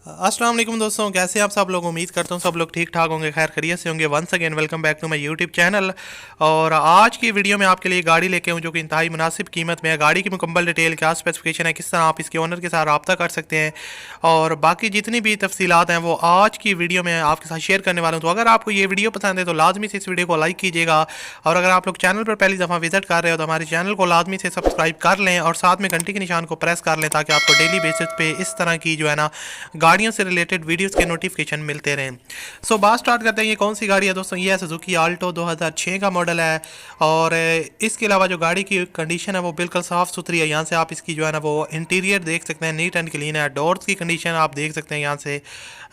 अस्सलाम वालेकुम दोस्तों, कैसे आप सब लोग। उम्मीद करता हूँ सब लोग ठीक ठाक होंगे, खैर खैरियत से होंगे। Once again welcome back to my YouTube channel. और आज की वीडियो में आपके लिए गाड़ी लेके हूँ जो कि इंतहाई मुनासिब कीमत में है। गाड़ी की मुकम्मल डिटेल, क्या स्पेसिफिकेशन है, किस तरह आप इसके ओनर के साथ रब्ता कर सकते हैं और बाकी जितनी भी तफसीलात हैं वो आज की वीडियो में आपके साथ शेयर करने वाला हूँ। तो अगर आपको ये वीडियो पसंद है तो लाजमी से इस वीडियो को लाइक कीजिएगा, और अगर आप लोग चैनल पर पहली दफ़ा विजिट कर रहे हो तो हमारे चैनल को लाजमी से सब्सक्राइब कर लें और साथ में घंटी के निशान को प्रेस कर लें ताकि आपको डेली बेसिस पे इस तरह की जो है ना गाड़ियों से रिलेटेड वीडियोस के नोटिफिकेशन मिलते रहें। सो बात स्टार्ट करते हैं। ये कौन सी गाड़ी है दोस्तों? ये है सुजुकी आल्टो 2006 का मॉडल है। और इसके अलावा जो गाड़ी की कंडीशन है वो बिल्कुल साफ़ सुथरी है। यहाँ से आप इसकी जो है ना वो इंटीरियर देख सकते हैं, नीट एंड क्लीन है। डोर्स की कंडीशन आप देख सकते हैं, यहाँ से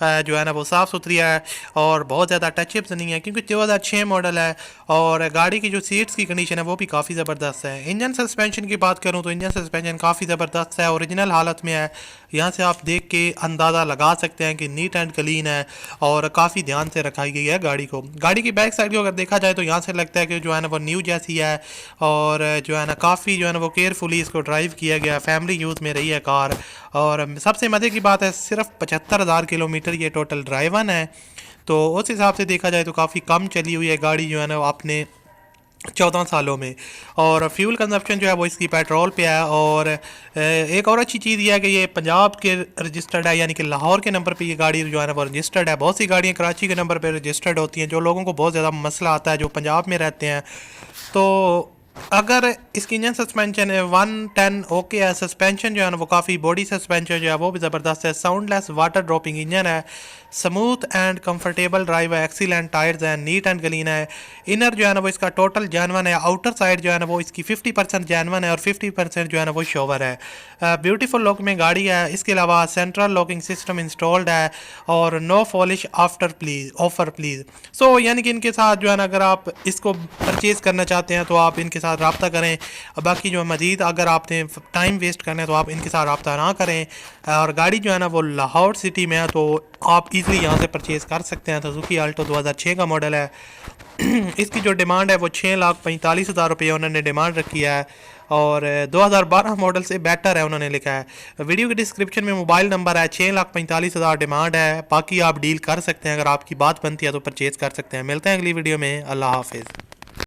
जो है ना वो साफ़ सुथरी है और बहुत ज़्यादा टचअप्स नहीं है क्योंकि 2006 मॉडल है। और गाड़ी की जो सीट्स की कंडीशन है वो भी काफ़ी ज़बरदस्त है। इंजन सस्पेंशन की बात करूँ तो इंजन सस्पेंशन काफ़ी ज़बरदस्त है, ओरिजिनल हालत में है। यहाँ से आप देख के अंदाज़ा लगा सकते हैं कि नीट एंड क्लीन है और काफ़ी ध्यान से रखाई गई है गाड़ी को। गाड़ी की बैक साइड को अगर देखा जाए तो यहाँ से लगता है कि जो है ना वो न्यू जैसी है और जो है ना काफ़ी जो है ना वो केयरफुली इसको ड्राइव किया गया, फैमिली यूज़ में रही है कार। और सबसे मज़े की बात है सिर्फ 75,000 किलोमीटर ये टोटल ड्राइवन है, तो उस हिसाब से देखा जाए तो काफ़ी कम चली हुई है गाड़ी जो है ना आपने 14 सालों में। और फ्यूल कंजप्शन जो है वो इसकी पेट्रोल पे है। और एक और अच्छी चीज़ ये है कि ये पंजाब के रजिस्टर्ड है, यानी कि लाहौर के नंबर पे ये गाड़ी जो है ना वो रजिस्टर्ड है। बहुत सी गाड़ियाँ कराची के नंबर पे रजिस्टर्ड होती हैं, जो लोगों को बहुत ज़्यादा मसला आता है जो पंजाब में रहते हैं। तो अगर इसकी इंजन सस्पेंशन है 110 ओके है। सस्पेंशन जो है ना वो काफ़ी बॉडी सस्पेंशन जो है वो भी ज़बरदस्त है। साउंडलेस वाटर ड्रॉपिंग इंजन है। स्मूथ एंड कंफर्टेबल ड्राइव है। एक्सीलेंट टायर्स हैं, नीट एंड क्लीन है। इनर जो है ना वो इसका टोटल जैनवन है। आउटर साइड जो है ना वो इसकी 50% जैनवन है और 50% जो है ना वो शोवर है। ब्यूटीफुल लुक में गाड़ी है। इसके अलावा सेंट्रल लॉकिंग सिस्टम इंस्टॉल्ड है और no polish after please offer please. So यानी कि इनके साथ जो है ना अगर आप इसको परचेज़ करना चाहते हैं तो आप इनके साथ रब्ता करें। बाकी जो मज़ीद अगर आपने टाइम वेस्ट करना है तो आप इनके साथ रब्ता ना करें। और गाड़ी जो है ना वो लाहौर सिटी में है तो आप इजीली यहाँ से परचेज़ कर सकते हैं। सुजुकी आल्टो 2006 का मॉडल है। इसकी जो डिमांड है वो 6,45,000 रुपये उन्होंने डिमांड रखी है और 2012 मॉडल से बेटर है उन्होंने लिखा है। वीडियो के डिस्क्रिप्शन में मोबाइल नंबर है। 6,45,000 डिमांड है, बाकी आप डील कर सकते हैं। अगर आपकी बात बनती है तो परचेज़ कर सकते हैं। मिलते हैं अगली वीडियो में। अल्लाह हाफिज़।